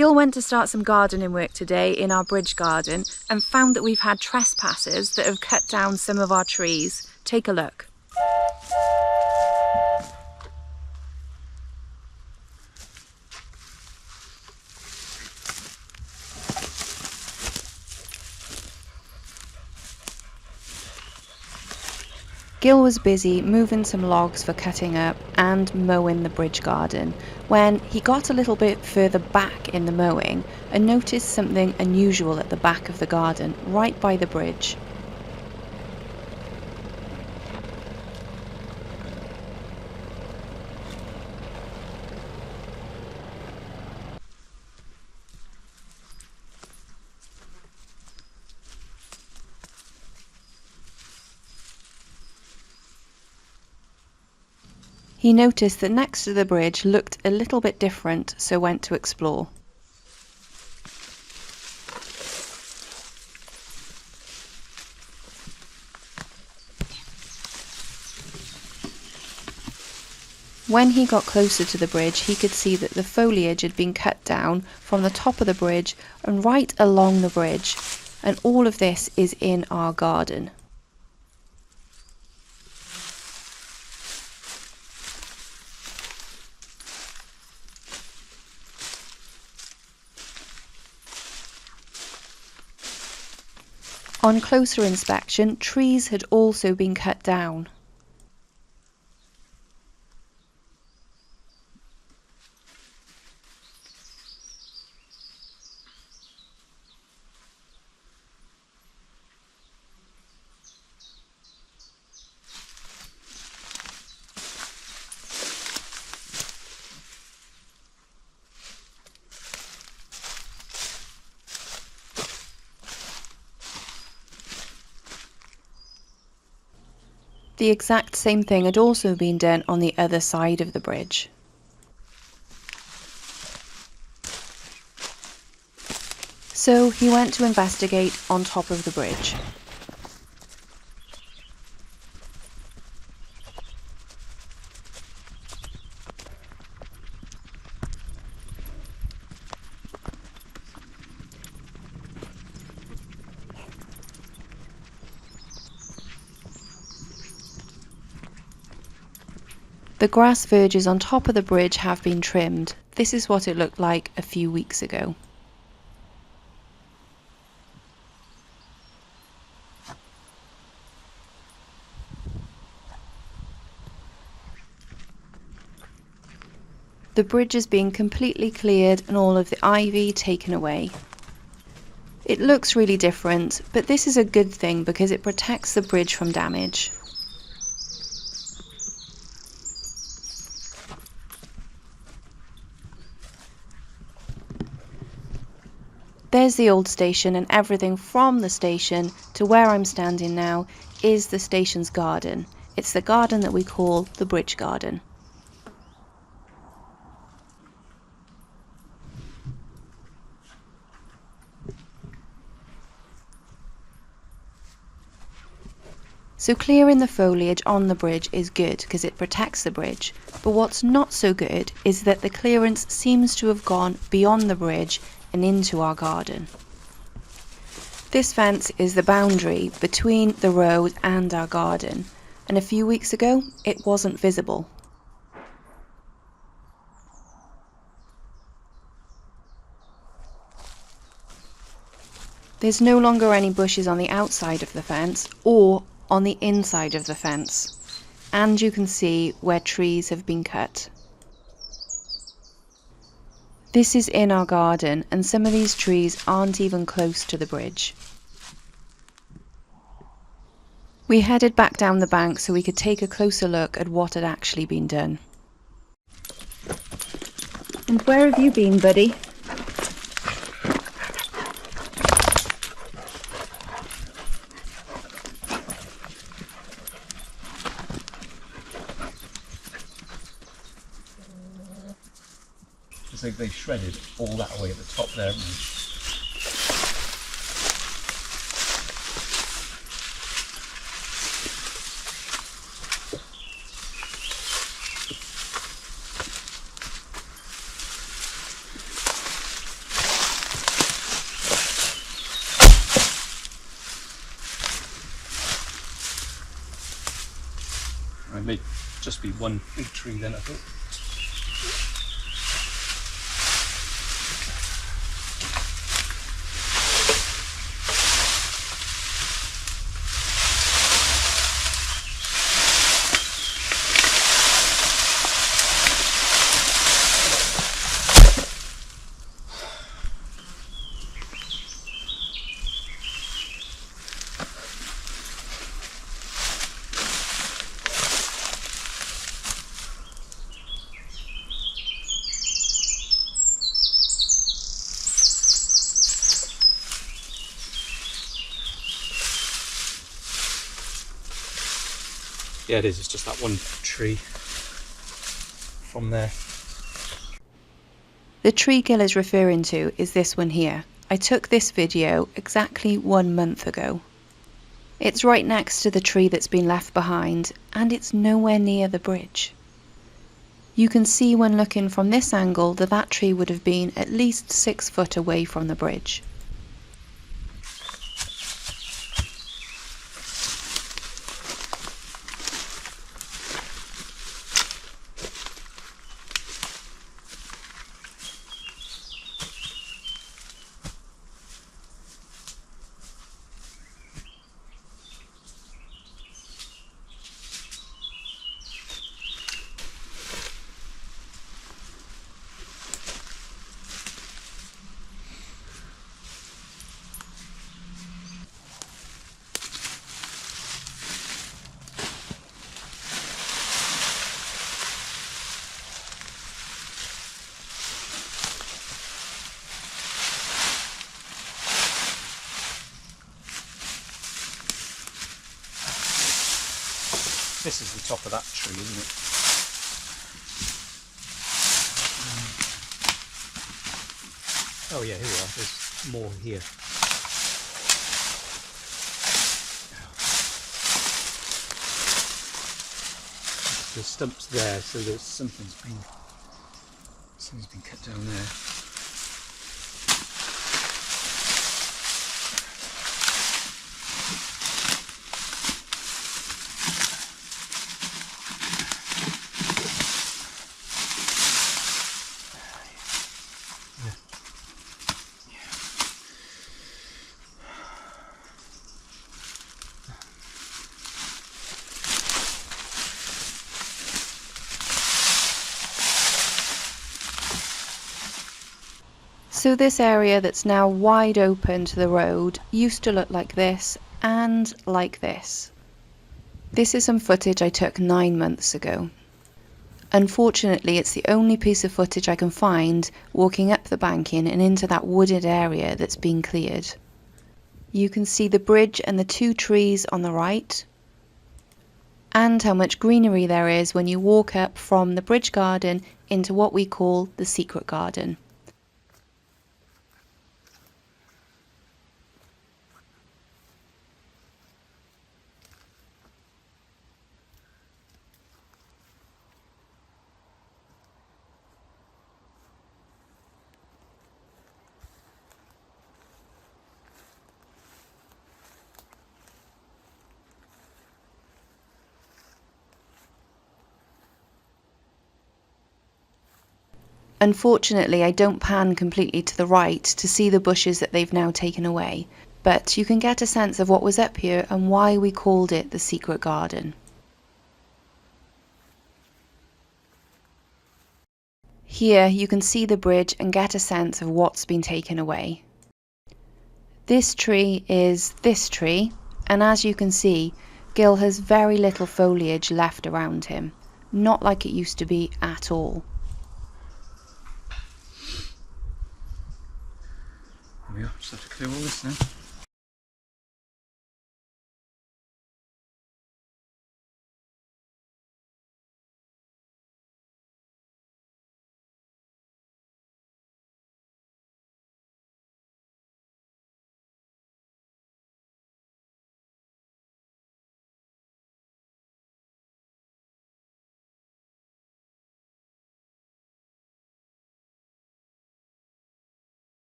Gil went to start some gardening work today in our bridge garden and found that we've had trespassers that have cut down some of our trees. Take a look. Gil was busy moving some logs for cutting up and mowing the bridge garden when he got a little bit further back in the mowing and noticed something unusual at the back of the garden, right by the bridge. He noticed that next to the bridge looked a little bit different, so went to explore. When he got closer to the bridge, he could see that the foliage had been cut down from the top of the bridge and right along the bridge, and all of this is in our garden. On closer inspection, trees had also been cut down. The exact same thing had also been done on the other side of the bridge. So he went to investigate on top of the bridge. The grass verges on top of the bridge have been trimmed. This is what it looked like a few weeks ago. The bridge is being completely cleared and all of the ivy taken away. It looks really different, but this is a good thing because it protects the bridge from damage. There's the old station, and everything from the station to where I'm standing now is the station's garden. It's the garden that we call the bridge garden. So clearing the foliage on the bridge is good because it protects the bridge. But what's not so good is that the clearance seems to have gone beyond the bridge and into our garden. This fence is the boundary between the road and our garden, and a few weeks ago it wasn't visible. There's no longer any bushes on the outside of the fence or on the inside of the fence, and you can see where trees have been cut. This is in our garden, and some of these trees aren't even close to the bridge. We headed back down the bank so we could take a closer look at what had actually been done. And where have you been, buddy? They shredded all that way at the top there. It may just be one big tree then, I think. Yeah, it is. It's just that one tree from there. The tree Gil is referring to is this one here. I took this video exactly 1 month ago. It's right next to the tree that's been left behind, and it's nowhere near the bridge. You can see when looking from this angle that that tree would have been at least 6 foot away from the bridge. This is the top of that tree, isn't it? Oh yeah, here we are. There's more here. The stump's there, so there's something's been cut down there. So this area that's now wide open to the road used to look like this and like this. This is some footage I took 9 months ago. Unfortunately, it's the only piece of footage I can find walking up the banking and into that wooded area that's been cleared. You can see the bridge and the 2 trees on the right, and how much greenery there is when you walk up from the bridge garden into what we call the secret garden. Unfortunately, I don't pan completely to the right to see the bushes that they've now taken away, but you can get a sense of what was up here and why we called it the secret garden. Here you can see the bridge and get a sense of what's been taken away. This tree is this tree, and as you can see, Gil has very little foliage left around him, not like it used to be at all. There we are. Just have to clear all this now.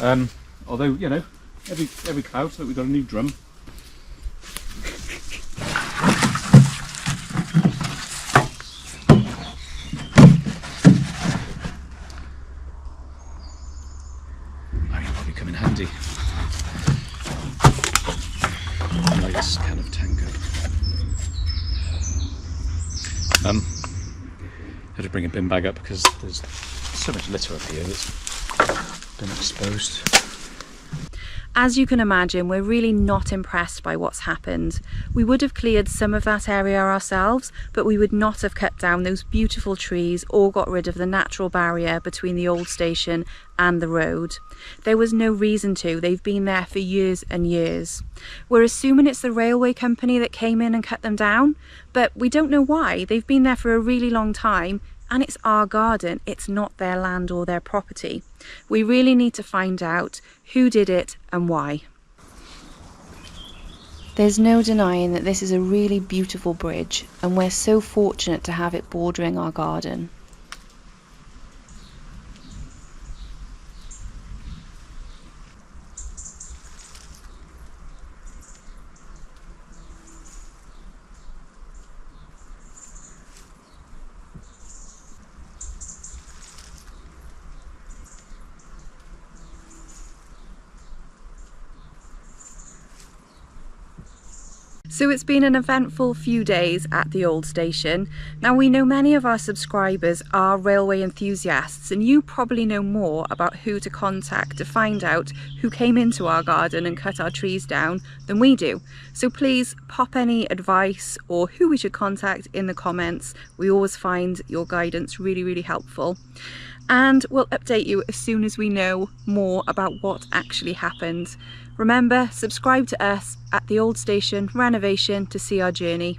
Although, you know, every cloud, so we've got a new drum. I can probably come in handy. Nice kind of tango. Had to bring a bin bag up because there's so much litter up here that's been exposed. As you can imagine, we're really not impressed by what's happened. We would have cleared some of that area ourselves, but we would not have cut down those beautiful trees or got rid of the natural barrier between the old station and the road. There was no reason to. They've been there for years and years. We're assuming it's the railway company that came in and cut them down, but we don't know why. They've been there for a really long time, and it's our garden. It's not their land or their property. We really need to find out who did it and why. There's no denying that this is a really beautiful bridge, and we're so fortunate to have it bordering our garden. So it's been an eventful few days at the old station. Now, we know many of our subscribers are railway enthusiasts, and you probably know more about who to contact to find out who came into our garden and cut our trees down than we do. So please pop any advice or who we should contact in the comments. We always find your guidance really, really helpful. And we'll update you as soon as we know more about what actually happened. Remember, subscribe to us at the Old Station Renovation to see our journey.